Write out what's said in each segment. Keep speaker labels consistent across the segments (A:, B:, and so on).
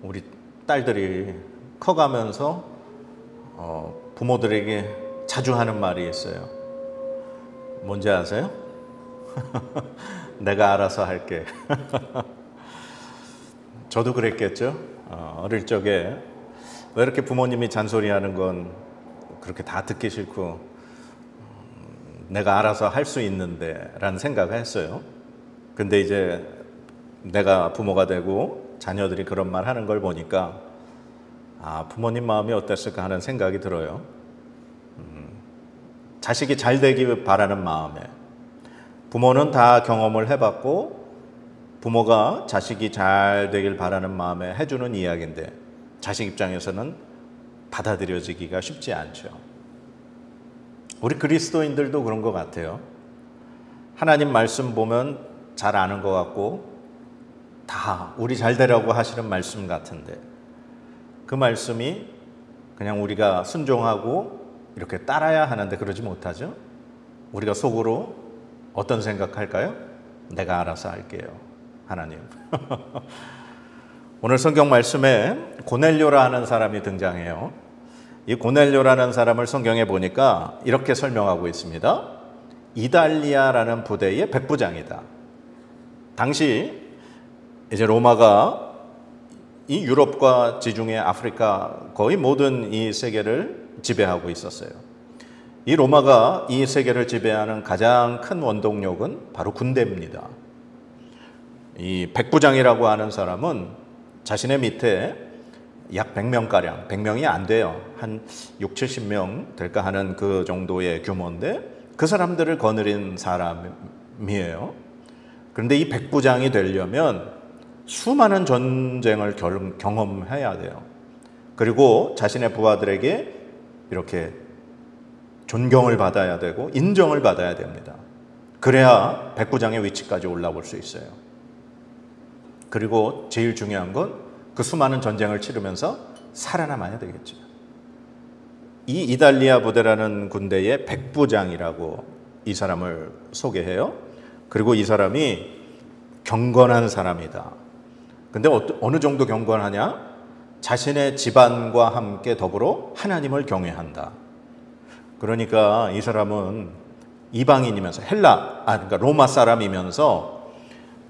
A: 우리 딸들이 커가면서 부모들에게 자주 하는 말이 있어요. 뭔지 아세요? 내가 알아서 할게. 저도 그랬겠죠. 어릴 적에 왜 이렇게 부모님이 잔소리하는 건 그렇게 다 듣기 싫고 내가 알아서 할 수 있는데 라는 생각을 했어요. 근데 이제 내가 부모가 되고 자녀들이 그런 말 하는 걸 보니까 부모님 마음이 어땠을까 하는 생각이 들어요. 자식이 잘 되길 바라는 마음에, 부모는 다 경험을 해봤고 부모가 자식이 잘 되길 바라는 마음에 해주는 이야기인데 자식 입장에서는 받아들여지기가 쉽지 않죠. 우리 그리스도인들도 그런 것 같아요. 하나님 말씀 보면 잘 아는 것 같고 다 우리 잘 되라고 하시는 말씀 같은데 그 말씀이 그냥 우리가 순종하고 이렇게 따라야 하는데 그러지 못하죠. 우리가 속으로 어떤 생각할까요? 내가 알아서 할게요, 하나님. 오늘 성경 말씀에 고넬료라는 사람이 등장해요. 이 고넬료라는 사람을 성경에 보니까 이렇게 설명하고 있습니다. 이달리아라는 부대의 백부장이다. 당시 이제 로마가 이 유럽과 지중해, 아프리카 거의 모든 이 세계를 지배하고 있었어요. 이 로마가 이 세계를 지배하는 가장 큰 원동력은 바로 군대입니다. 이 백부장이라고 하는 사람은 자신의 밑에 약 100명가량, 100명이 안 돼요. 한 6, 70명 될까 하는 그 정도의 규모인데 그 사람들을 거느린 사람이에요. 그런데 이 백부장이 되려면 수많은 전쟁을 경험해야 돼요. 그리고 자신의 부하들에게 이렇게 존경을 받아야 되고 인정을 받아야 됩니다. 그래야 백부장의 위치까지 올라올 수 있어요. 그리고 제일 중요한 건 그 수많은 전쟁을 치르면서 살아남아야 되겠죠. 이 이달리아 부대라는 군대의 백부장이라고 이 사람을 소개해요. 그리고 이 사람이 경건한 사람이다. 근데 어느 정도 경건하냐? 자신의 집안과 함께 더불어 하나님을 경외한다. 그러니까 이 사람은 이방인이면서 그러니까 로마 사람이면서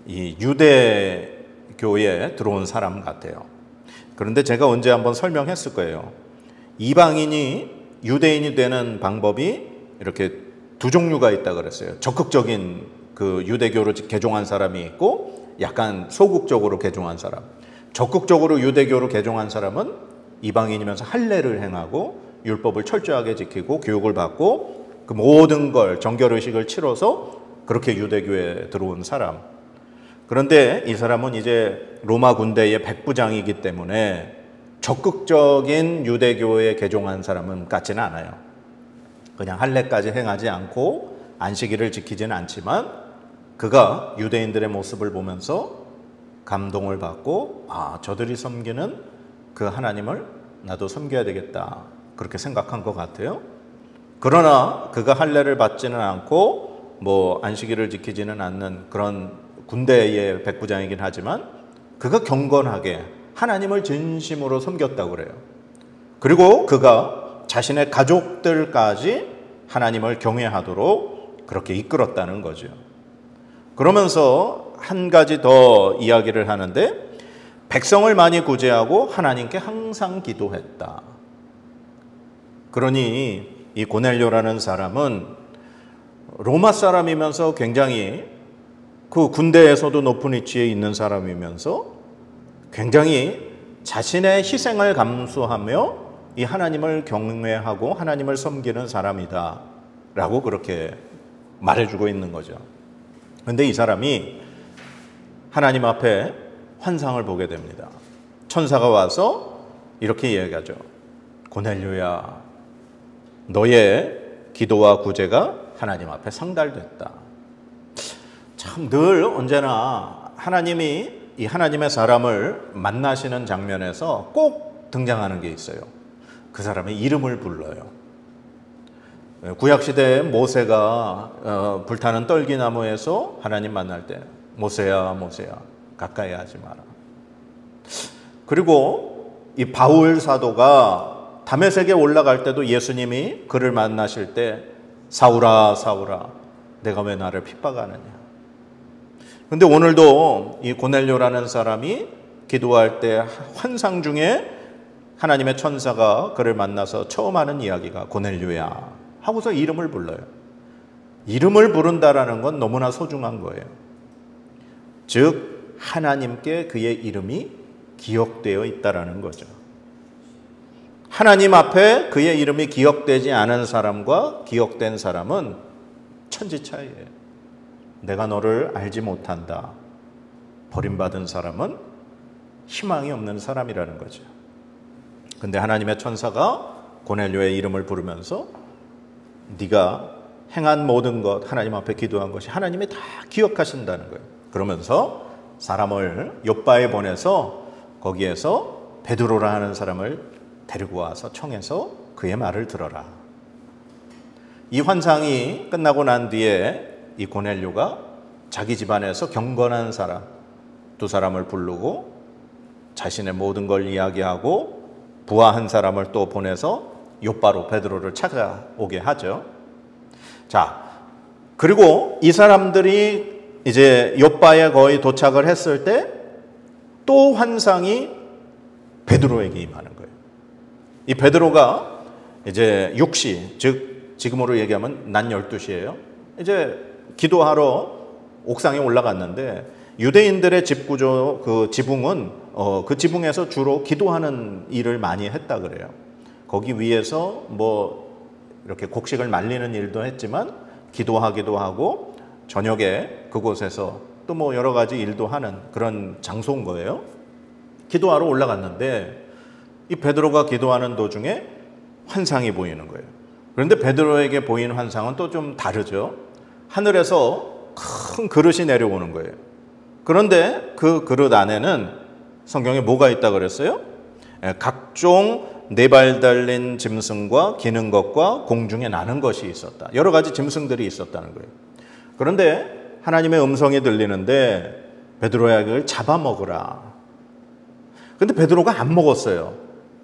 A: 이 유대교에 들어온 사람 같아요. 그런데 제가 언제 한번 설명했을 거예요. 이방인이 유대인이 되는 방법이 이렇게 두 종류가 있다 그랬어요. 적극적인 그 유대교로 개종한 사람이 있고 약간 소극적으로 개종한 사람. 적극적으로 유대교로 개종한 사람은 이방인이면서 할례를 행하고 율법을 철저하게 지키고 교육을 받고 그 모든 걸 정결의식을 치러서 그렇게 유대교에 들어온 사람. 그런데 이 사람은 이제 로마 군대의 백부장이기 때문에 적극적인 유대교에 개종한 사람은 같지는 않아요. 그냥 할례까지 행하지 않고 안식일을 지키지는 않지만 그가 유대인들의 모습을 보면서 감동을 받고 저들이 섬기는 그 하나님을 나도 섬겨야 되겠다 그렇게 생각한 것 같아요. 그러나 그가 할례를 받지는 않고 안식일을 지키지는 않는 그런 군대의 백부장이긴 하지만 그가 경건하게 하나님을 진심으로 섬겼다고 그래요. 그리고 그가 자신의 가족들까지 하나님을 경외하도록 그렇게 이끌었다는 거죠. 그러면서 한 가지 더 이야기를 하는데 백성을 많이 구제하고 하나님께 항상 기도했다. 그러니 이 고넬료라는 사람은 로마 사람이면서 굉장히 그 군대에서도 높은 위치에 있는 사람이면서 굉장히 자신의 희생을 감수하며 이 하나님을 경외하고 하나님을 섬기는 사람이다 라고 그렇게 말해주고 있는 거죠. 그런데 이 사람이 하나님 앞에 환상을 보게 됩니다. 천사가 와서 이렇게 이야기하죠. 고넬료야, 너의 기도와 구제가 하나님 앞에 상달됐다. 참 늘 언제나 하나님이 이 하나님의 사람을 만나시는 장면에서 꼭 등장하는 게 있어요. 그 사람의 이름을 불러요. 구약시대에 모세가 불타는 떨기나무에서 하나님 만날 때 모세야 모세야 가까이 하지 마라. 그리고 이 바울 사도가 다메섹에 올라갈 때도 예수님이 그를 만나실 때 사울아 사울아 내가 왜 나를 핍박하느냐. 근데 오늘도 이 고넬료라는 사람이 기도할 때 환상 중에 하나님의 천사가 그를 만나서 처음 하는 이야기가 고넬료야 하고서 이름을 불러요. 이름을 부른다라는 건 너무나 소중한 거예요. 즉 하나님께 그의 이름이 기억되어 있다라는 거죠. 하나님 앞에 그의 이름이 기억되지 않은 사람과 기억된 사람은 천지 차이예요. 내가 너를 알지 못한다. 버림받은 사람은 희망이 없는 사람이라는 거죠. 근데 하나님의 천사가 고넬료의 이름을 부르면서 네가 행한 모든 것, 하나님 앞에 기도한 것이 하나님이 다 기억하신다는 거예요. 그러면서 사람을 욥바에 보내서 거기에서 베드로라 하는 사람을 데리고 와서 청해서 그의 말을 들어라. 이 환상이 끝나고 난 뒤에 이 고넬료가 자기 집안에서 경건한 사람 두 사람을 부르고 자신의 모든 걸 이야기하고 부하 한 사람을 또 보내서 욥바로 베드로를 찾아오게 하죠. 자, 그리고 이 사람들이 이제 욥바에 거의 도착을 했을 때 또 환상이 베드로에게 임하는 거예요. 이 베드로가 이제 6시, 즉 지금으로 얘기하면 낮 12시예요. 이제 기도하러 옥상에 올라갔는데 유대인들의 집 구조, 그 지붕은 그 지붕에서 주로 기도하는 일을 많이 했다 그래요. 거기 위에서 뭐 이렇게 곡식을 말리는 일도 했지만 기도하기도 하고 저녁에 그곳에서 또 뭐 여러 가지 일도 하는 그런 장소인 거예요. 기도하러 올라갔는데 이 베드로가 기도하는 도중에 환상이 보이는 거예요. 그런데 베드로에게 보이는 환상은 또 좀 다르죠. 하늘에서 큰 그릇이 내려오는 거예요. 그런데 그 그릇 안에는 성경에 뭐가 있다 그랬어요? 각종 네 발 달린 짐승과 기는 것과 공중에 나는 것이 있었다. 여러 가지 짐승들이 있었다는 거예요. 그런데 하나님의 음성이 들리는데 베드로야 그걸 잡아먹으라. 근데 베드로가 안 먹었어요.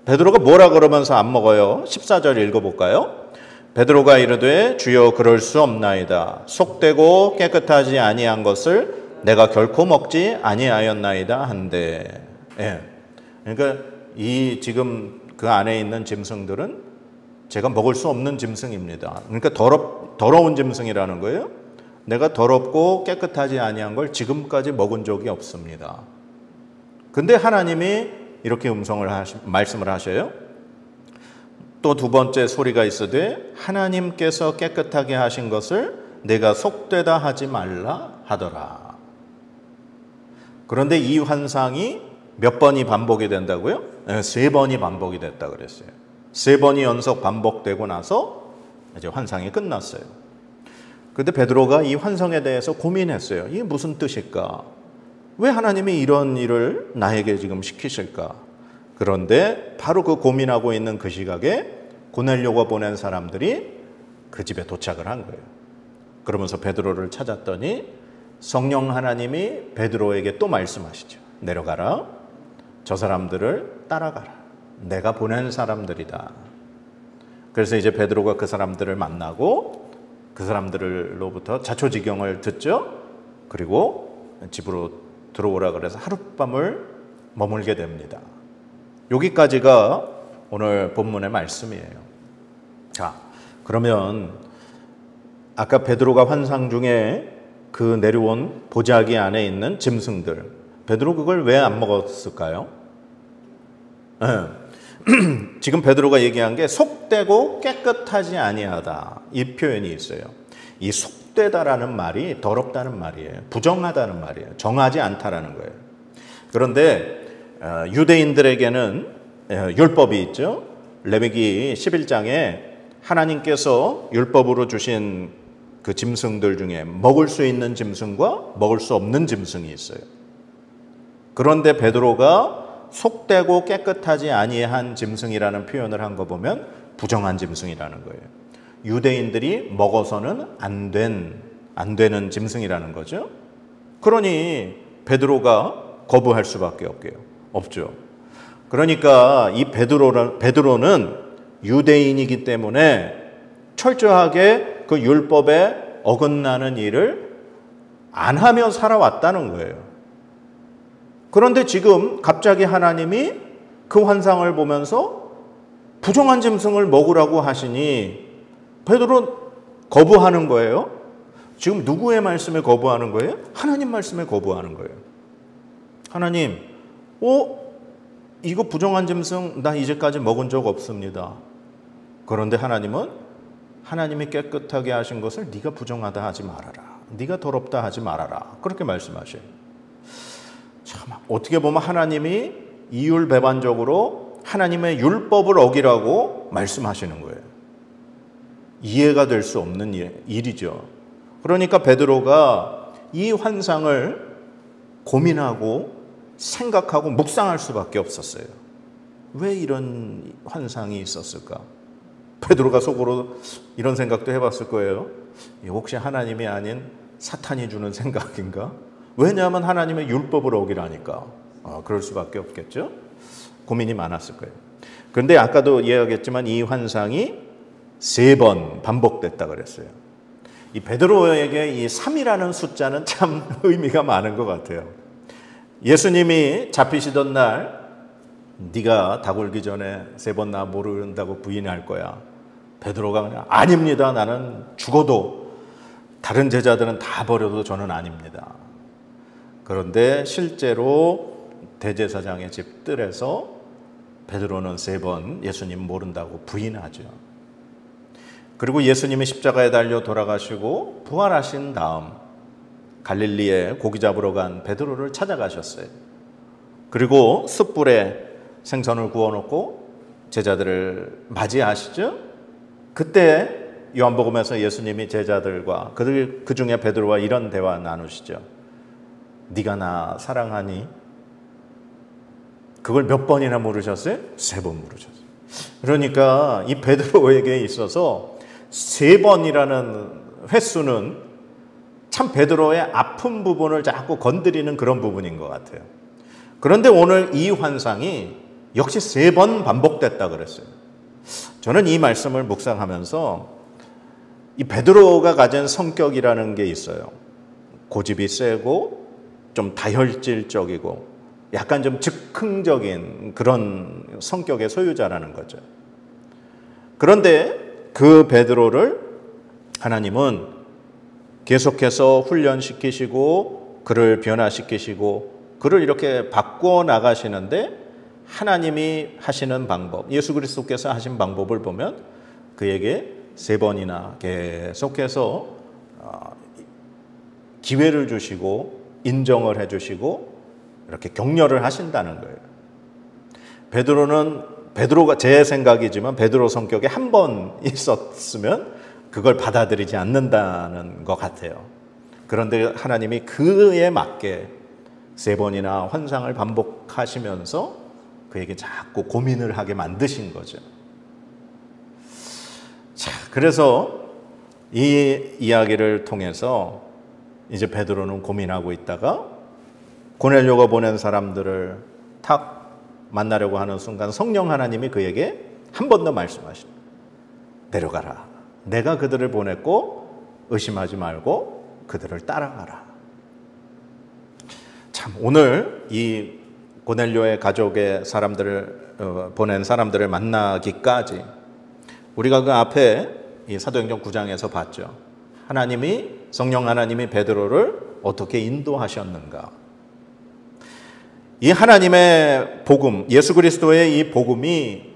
A: 베드로가 뭐라 그러면서 안 먹어요? 14절 읽어볼까요? 베드로가 이르되 주여 그럴 수 없나이다. 속되고 깨끗하지 아니한 것을 내가 결코 먹지 아니하였나이다 한데. 예. 그러니까 이 지금 그 안에 있는 짐승들은 제가 먹을 수 없는 짐승입니다. 그러니까 더러운 짐승이라는 거예요. 내가 더럽고 깨끗하지 아니한 걸 지금까지 먹은 적이 없습니다. 근데 하나님이 이렇게 말씀을 하셔요. 또 두 번째 소리가 있으되 하나님께서 깨끗하게 하신 것을 내가 속되다 하지 말라 하더라. 그런데 이 환상이 몇 번이 반복이 된다고요? 3번이 반복이 됐다 그랬어요. 3번이 연속 반복되고 나서 이제 환상이 끝났어요. 근데 베드로가 이 환상에 대해서 고민했어요. 이게 무슨 뜻일까? 왜 하나님이 이런 일을 나에게 지금 시키실까? 그런데 바로 그 고민하고 있는 그 시각에 고넬료가 보낸 사람들이 그 집에 도착을 한 거예요. 그러면서 베드로를 찾았더니 성령 하나님이 베드로에게 또 말씀하시죠. 내려가라. 저 사람들을 따라가라. 내가 보낸 사람들이다. 그래서 이제 베드로가 그 사람들을 만나고 그 사람들로부터 자초지경을 듣죠. 그리고 집으로 들어오라 그래서 하룻밤을 머물게 됩니다. 여기까지가 오늘 본문의 말씀이에요. 자, 그러면 아까 베드로가 환상 중에 그 내려온 보자기 안에 있는 짐승들, 베드로 그걸 왜 안 먹었을까요? 지금 베드로가 얘기한 게 속되고 깨끗하지 아니하다, 이 표현이 있어요. 이 속되다라는 말이 더럽다는 말이에요. 부정하다는 말이에요. 정하지 않다라는 거예요. 그런데 유대인들에게는 율법이 있죠. 레위기 11장에 하나님께서 율법으로 주신 그 짐승들 중에 먹을 수 있는 짐승과 먹을 수 없는 짐승이 있어요. 그런데 베드로가 속되고 깨끗하지 아니한 짐승이라는 표현을 한 거 보면 부정한 짐승이라는 거예요. 유대인들이 먹어서는 안 되는 짐승이라는 거죠. 그러니 베드로가 거부할 수밖에 없죠. 그러니까 이 베드로는 유대인이기 때문에 철저하게 그 율법에 어긋나는 일을 안 하며 살아왔다는 거예요. 그런데 지금 갑자기 하나님이 그 환상을 보면서 부정한 짐승을 먹으라고 하시니 베드로는 거부하는 거예요. 지금 누구의 말씀에 거부하는 거예요? 하나님 말씀에 거부하는 거예요. 하나님, 이거 부정한 짐승 나 이제까지 먹은 적 없습니다. 그런데 하나님은 하나님이 깨끗하게 하신 것을 네가 부정하다 하지 말아라. 네가 더럽다 하지 말아라. 그렇게 말씀하셔요. 참, 어떻게 보면 하나님이 이율배반적으로 하나님의 율법을 어기라고 말씀하시는 거예요. 이해가 될 수 없는 일이죠. 그러니까 베드로가 이 환상을 고민하고 생각하고 묵상할 수밖에 없었어요. 왜 이런 환상이 있었을까? 베드로가 속으로 이런 생각도 해봤을 거예요. 혹시 하나님이 아닌 사탄이 주는 생각인가? 왜냐하면 하나님의 율법을 어기라니까. 그럴 수밖에 없겠죠. 고민이 많았을 거예요. 그런데 아까도 이야기했지만 이 환상이 3번 반복됐다 그랬어요. 이 베드로에게 이 3이라는 숫자는 참 의미가 많은 것 같아요. 예수님이 잡히시던 날 네가 다 굴기 전에 3번 나 모른다고 부인할 거야. 베드로가 그냥 아닙니다. 나는 죽어도 다른 제자들은 다 버려도 저는 아닙니다. 그런데 실제로 대제사장의 집 뜰에서 베드로는 3번 예수님 모른다고 부인하죠. 그리고 예수님이 십자가에 달려 돌아가시고 부활하신 다음 갈릴리에 고기 잡으러 간 베드로를 찾아가셨어요. 그리고 숯불에 생선을 구워놓고 제자들을 맞이하시죠. 그때 요한복음에서 예수님이 제자들과 그 중에 베드로와 이런 대화 나누시죠. 네가 나 사랑하니? 그걸 몇 번이나 물으셨어요? 3번 물으셨어요. 그러니까 이 베드로에게 있어서 3번이라는 횟수는 참 베드로의 아픈 부분을 자꾸 건드리는 그런 부분인 것 같아요. 그런데 오늘 이 환상이 역시 3번 반복됐다 그랬어요. 저는 이 말씀을 묵상하면서 이 베드로가 가진 성격이라는 게 있어요. 고집이 세고 좀 다혈질적이고 약간 좀 즉흥적인 그런 성격의 소유자라는 거죠. 그런데 그 베드로를 하나님은 계속해서 훈련시키시고 그를 변화시키시고 그를 이렇게 바꿔 나가시는데 하나님이 하시는 방법, 예수 그리스도께서 하신 방법을 보면 그에게 3번이나 계속해서 기회를 주시고 인정을 해주시고 이렇게 격려를 하신다는 거예요. 베드로가 제 생각이지만 베드로 성격에 한 번 있었으면 그걸 받아들이지 않는다는 것 같아요. 그런데 하나님이 그에 맞게 3번이나 환상을 반복하시면서 그에게 자꾸 고민을 하게 만드신 거죠. 자, 그래서 이 이야기를 통해서 이제 베드로는 고민하고 있다가 고넬료가 보낸 사람들을 탁 만나려고 하는 순간 성령 하나님이 그에게 한 번 더 말씀하십니다. 내려가라. 내가 그들을 보냈고 의심하지 말고 그들을 따라가라. 참 오늘 이 고넬료의 가족의 사람들을 보낸 사람들을 만나기까지 우리가 그 앞에 이 사도행전 9장에서 봤죠. 성령 하나님이 베드로를 어떻게 인도하셨는가. 이 하나님의 복음, 예수 그리스도의 이 복음이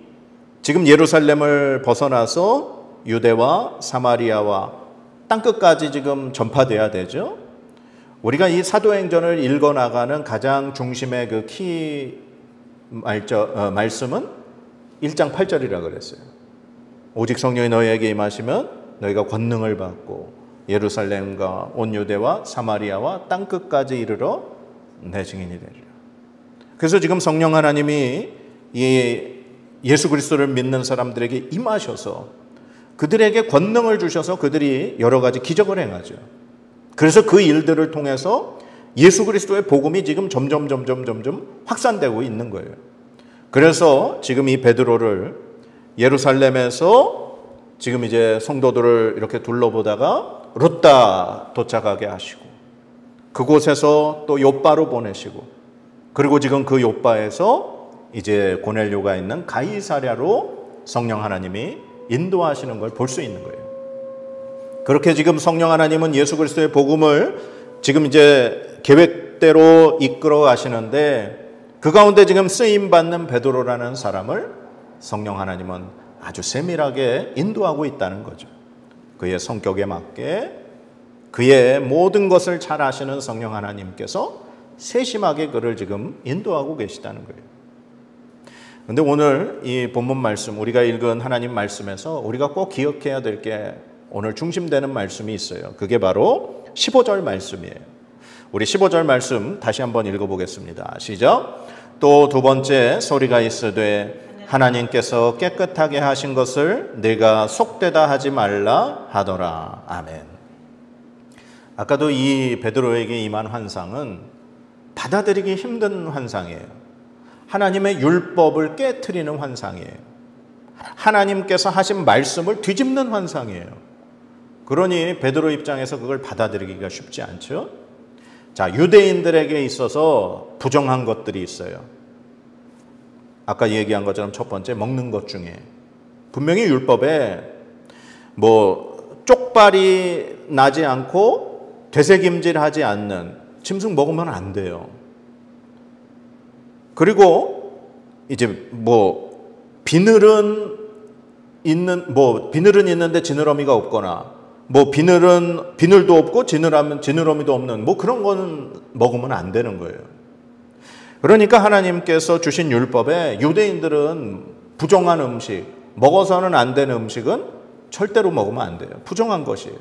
A: 지금 예루살렘을 벗어나서 유대와 사마리아와 땅끝까지 지금 전파돼야 되죠. 우리가 이 사도행전을 읽어나가는 가장 중심의 그 말씀은 1장 8절이라 그랬어요. 오직 성령이 너희에게 임하시면 너희가 권능을 받고 예루살렘과 온 유대와 사마리아와 땅끝까지 이르러 내 증인이 되리라. 그래서 지금 성령 하나님이 이 예수 그리스도를 믿는 사람들에게 임하셔서 그들에게 권능을 주셔서 그들이 여러 가지 기적을 행하죠. 그래서 그 일들을 통해서 예수 그리스도의 복음이 지금 점점 확산되고 있는 거예요. 그래서 지금 이 베드로를 예루살렘에서 지금 이제 성도들을 이렇게 둘러보다가 룻다 도착하게 하시고, 그곳에서 또 욥바로 보내시고, 그리고 지금 그 욥바에서 이제 고넬료가 있는 가이사랴로 성령 하나님이 인도하시는 걸 볼 수 있는 거예요. 그렇게 지금 성령 하나님은 예수 그리스도의 복음을 지금 이제 계획대로 이끌어 가시는데, 그 가운데 지금 쓰임받는 베드로라는 사람을 성령 하나님은 아주 세밀하게 인도하고 있다는 거죠. 그의 성격에 맞게 그의 모든 것을 잘 아시는 성령 하나님께서 세심하게 그를 지금 인도하고 계시다는 거예요. 그런데 오늘 이 본문 말씀, 우리가 읽은 하나님 말씀에서 우리가 꼭 기억해야 될 게 오늘 중심되는 말씀이 있어요. 그게 바로 15절 말씀이에요. 우리 15절 말씀 다시 한번 읽어보겠습니다. 시작. 또 두 번째 소리가 있으되 하나님께서 깨끗하게 하신 것을 네가 속되다 하지 말라 하더라. 아멘. 아까도 이 베드로에게 임한 환상은 받아들이기 힘든 환상이에요. 하나님의 율법을 깨트리는 환상이에요. 하나님께서 하신 말씀을 뒤집는 환상이에요. 그러니 베드로 입장에서 그걸 받아들이기가 쉽지 않죠. 자, 유대인들에게 있어서 부정한 것들이 있어요. 아까 얘기한 것처럼 첫 번째, 먹는 것 중에 분명히 율법에 쪽발이 나지 않고 되새김질하지 않는 짐승 먹으면 안 돼요. 그리고 이제 비늘은 있는데 지느러미가 없거나, 비늘도 없고 지느러미도 없는 그런 거는 먹으면 안 되는 거예요. 그러니까 하나님께서 주신 율법에 유대인들은 부정한 음식, 먹어서는 안 되는 음식은 절대로 먹으면 안 돼요. 부정한 것이에요.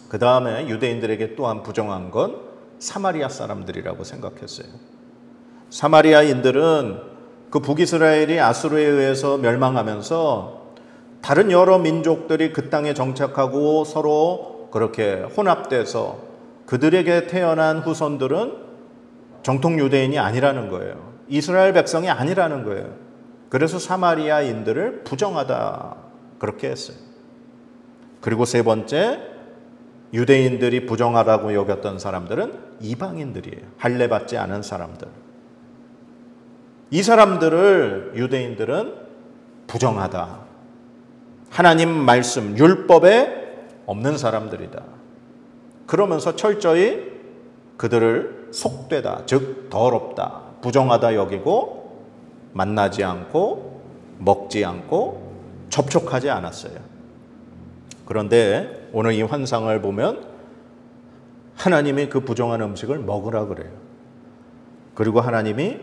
A: 그 다음에 유대인들에게 또한 부정한 건 사마리아 사람들이라고 생각했어요. 사마리아인들은 그 북이스라엘이 아수르에 의해서 멸망하면서 다른 여러 민족들이 그 땅에 정착하고 서로 그렇게 혼합돼서 그들에게 태어난 후손들은 정통 유대인이 아니라는 거예요. 이스라엘 백성이 아니라는 거예요. 그래서 사마리아인들을 부정하다 그렇게 했어요. 그리고 세 번째, 유대인들이 부정하다고 여겼던 사람들은 이방인들이에요. 할례받지 않은 사람들. 이 사람들을 유대인들은 부정하다. 하나님 말씀, 율법에 없는 사람들이다. 그러면서 철저히 그들을 속되다, 즉 더럽다, 부정하다 여기고 만나지 않고 먹지 않고 접촉하지 않았어요. 그런데 오늘 이 환상을 보면 하나님이 그 부정한 음식을 먹으라 그래요. 그리고 하나님이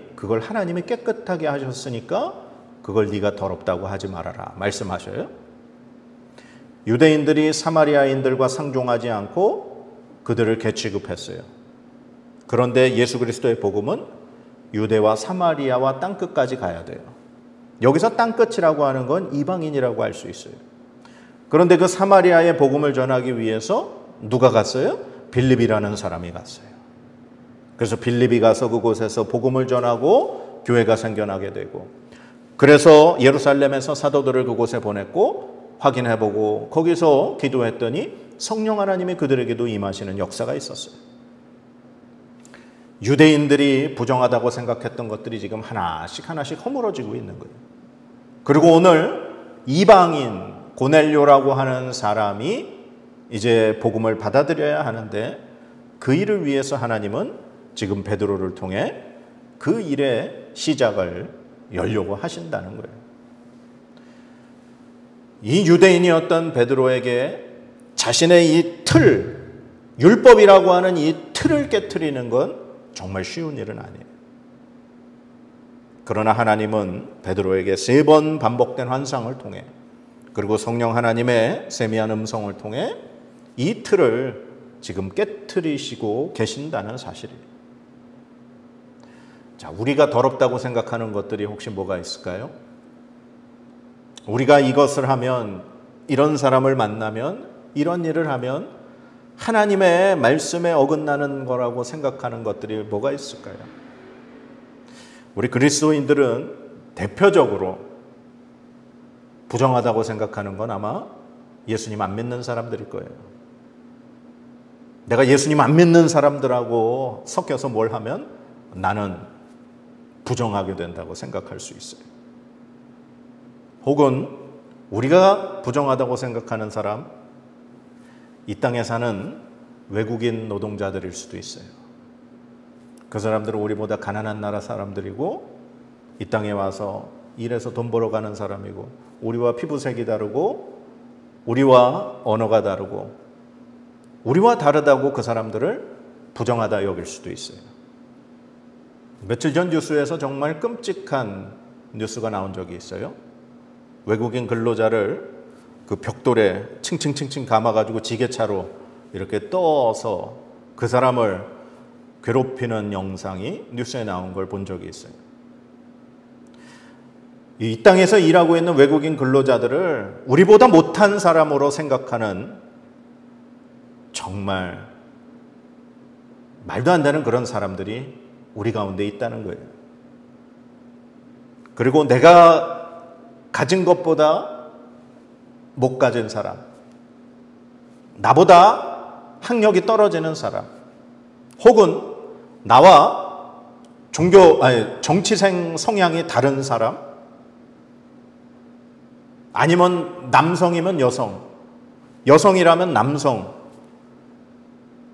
A: 깨끗하게 하셨으니까 그걸 네가 더럽다고 하지 말아라 말씀하셔요. 유대인들이 사마리아인들과 상종하지 않고 그들을 개취급했어요. 그런데 예수 그리스도의 복음은 유대와 사마리아와 땅끝까지 가야 돼요. 여기서 땅끝이라고 하는 건 이방인이라고 할 수 있어요. 그런데 그 사마리아의 복음을 전하기 위해서 누가 갔어요? 빌립이라는 사람이 갔어요. 그래서 빌립이 가서 그곳에서 복음을 전하고 교회가 생겨나게 되고, 그래서 예루살렘에서 사도들을 그곳에 보냈고 확인해보고 거기서 기도했더니 성령 하나님이 그들에게도 임하시는 역사가 있었어요. 유대인들이 부정하다고 생각했던 것들이 지금 하나씩 허물어지고 있는 거예요. 그리고 오늘 이방인 고넬료라고 하는 사람이 이제 복음을 받아들여야 하는데, 그 일을 위해서 하나님은 지금 베드로를 통해 그 일의 시작을 열려고 하신다는 거예요. 이 유대인이었던 베드로에게 자신의 이 율법이라고 하는 이 틀을 깨트리는 건 정말 쉬운 일은 아니에요. 그러나 하나님은 베드로에게 3번 반복된 환상을 통해, 그리고 성령 하나님의 세미한 음성을 통해 이 틀을 지금 깨트리시고 계신다는 사실이에요. 자, 우리가 더럽다고 생각하는 것들이 혹시 뭐가 있을까요? 우리가 이것을 하면, 이런 사람을 만나면, 이런 일을 하면 하나님의 말씀에 어긋나는 거라고 생각하는 것들이 뭐가 있을까요? 우리 그리스도인들은 대표적으로 부정하다고 생각하는 건 아마 예수님 안 믿는 사람들일 거예요. 내가 예수님 안 믿는 사람들하고 섞여서 뭘 하면 나는 부정하게 된다고 생각할 수 있어요. 혹은 우리가 부정하다고 생각하는 사람, 이 땅에 사는 외국인 노동자들일 수도 있어요. 그 사람들은 우리보다 가난한 나라 사람들이고 이 땅에 와서 일해서 돈 벌어 가는 사람이고 우리와 피부색이 다르고 우리와 언어가 다르고 우리와 다르다고 그 사람들을 부정하다 여길 수도 있어요. 며칠 전 뉴스에서 정말 끔찍한 뉴스가 나온 적이 있어요. 외국인 근로자를 그 벽돌에 층층층층 감아가지고 지게차로 이렇게 떠서 그 사람을 괴롭히는 영상이 뉴스에 나온 걸 본 적이 있어요. 이 땅에서 일하고 있는 외국인 근로자들을 우리보다 못한 사람으로 생각하는 정말 말도 안 되는 그런 사람들이 우리 가운데 있다는 거예요. 그리고 내가 가진 것보다 못 가진 사람, 나보다 학력이 떨어지는 사람, 혹은 나와 정치생 성향이 다른 사람, 아니면 남성이면 여성, 여성이라면 남성,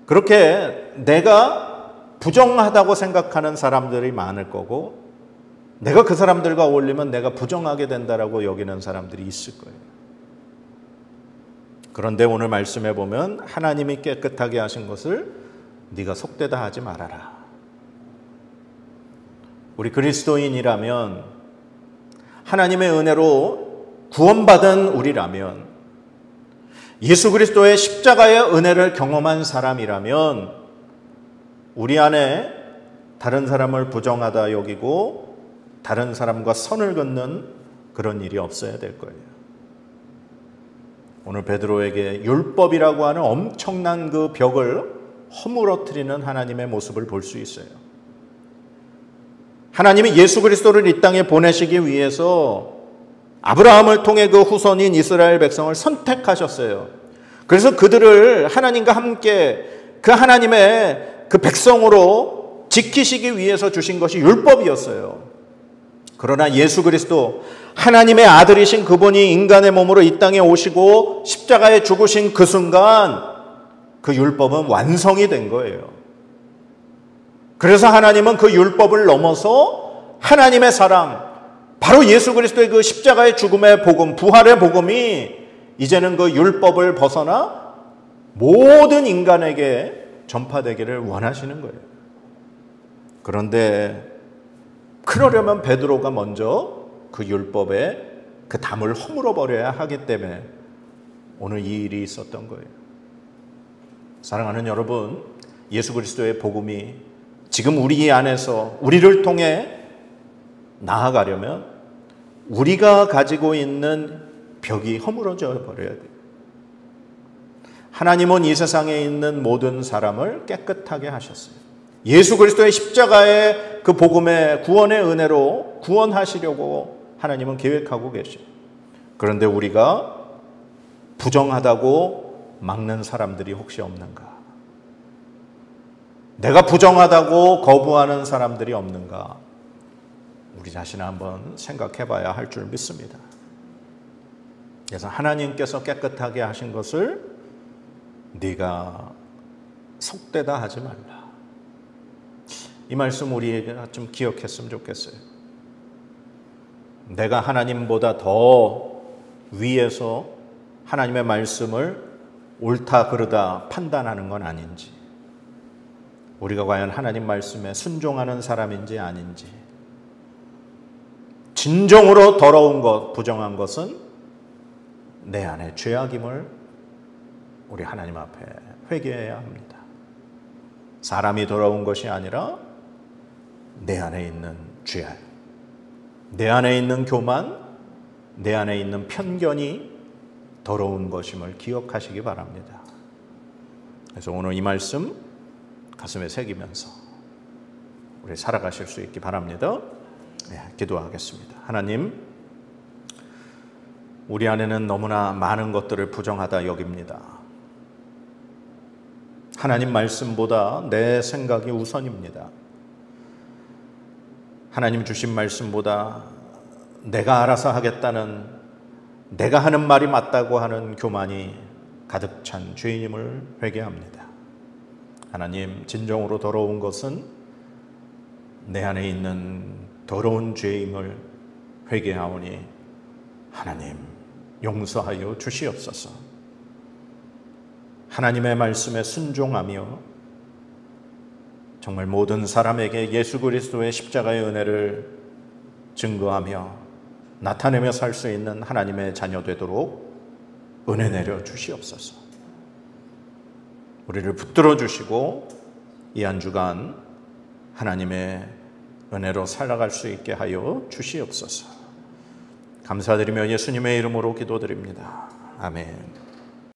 A: 그렇게 내가 부정하다고 생각하는 사람들이 많을 거고 내가 그 사람들과 어울리면 내가 부정하게 된다라고 여기는 사람들이 있을 거예요. 그런데 오늘 말씀해 보면 하나님이 깨끗하게 하신 것을 네가 속되다 하지 말아라. 우리 그리스도인이라면, 하나님의 은혜로 구원받은 우리라면, 예수 그리스도의 십자가의 은혜를 경험한 사람이라면 우리 안에 다른 사람을 부정하다 여기고 다른 사람과 선을 긋는 그런 일이 없어야 될 거예요. 오늘 베드로에게 율법이라고 하는 엄청난 그 벽을 허물어뜨리는 하나님의 모습을 볼 수 있어요. 하나님이 예수 그리스도를 이 땅에 보내시기 위해서 아브라함을 통해 그 후손인 이스라엘 백성을 선택하셨어요. 그래서 그들을 하나님과 함께 그 하나님의 그 백성으로 지키시기 위해서 주신 것이 율법이었어요. 그러나 예수 그리스도, 하나님의 아들이신 그분이 인간의 몸으로 이 땅에 오시고 십자가에 죽으신 그 순간 그 율법은 완성이 된 거예요. 그래서 하나님은 그 율법을 넘어서 하나님의 사랑, 바로 예수 그리스도의 그 십자가의 죽음의 복음, 부활의 복음이 이제는 그 율법을 벗어나 모든 인간에게 전파되기를 원하시는 거예요. 그런데 그러려면 베드로가 먼저 그 율법의 그 담을 허물어 버려야 하기 때문에 오늘 이 일이 있었던 거예요. 사랑하는 여러분, 예수 그리스도의 복음이 지금 우리 안에서 우리를 통해 나아가려면 우리가 가지고 있는 벽이 허물어져 버려야 돼요. 하나님은 이 세상에 있는 모든 사람을 깨끗하게 하셨어요. 예수 그리스도의 십자가의 그 복음의 구원의 은혜로 구원하시려고 하나님은 계획하고 계셔요. 그런데 우리가 부정하다고 막는 사람들이 혹시 없는가? 내가 부정하다고 거부하는 사람들이 없는가? 우리 자신을 한번 생각해 봐야 할 줄 믿습니다. 그래서 하나님께서 깨끗하게 하신 것을 네가 속되다 하지 말라. 이 말씀 우리가 좀 기억했으면 좋겠어요. 내가 하나님보다 더 위에서 하나님의 말씀을 옳다 그르다 판단하는 건 아닌지, 우리가 과연 하나님 말씀에 순종하는 사람인지 아닌지, 진정으로 더러운 것, 부정한 것은 내 안에 죄악임을 우리 하나님 앞에 회개해야 합니다. 사람이 더러운 것이 아니라 내 안에 있는 죄악, 내 안에 있는 교만, 내 안에 있는 편견이 더러운 것임을 기억하시기 바랍니다. 그래서 오늘 이 말씀 가슴에 새기면서 우리 살아가실 수 있기 바랍니다. 기도하겠습니다. 하나님, 우리 안에는 너무나 많은 것들을 부정하다 여깁니다. 하나님 말씀보다 내 생각이 우선입니다. 하나님 주신 말씀보다 내가 알아서 하겠다는, 내가 하는 말이 맞다고 하는 교만이 가득 찬 죄인임을 회개합니다. 하나님, 진정으로 더러운 것은 내 안에 있는 더러운 죄임을 회개하오니 하나님 용서하여 주시옵소서. 하나님의 말씀에 순종하며 정말 모든 사람에게 예수 그리스도의 십자가의 은혜를 증거하며 나타내며 살 수 있는 하나님의 자녀 되도록 은혜 내려 주시옵소서. 우리를 붙들어 주시고 이 한 주간 하나님의 은혜로 살아갈 수 있게 하여 주시옵소서. 감사드리며 예수님의 이름으로 기도드립니다. 아멘.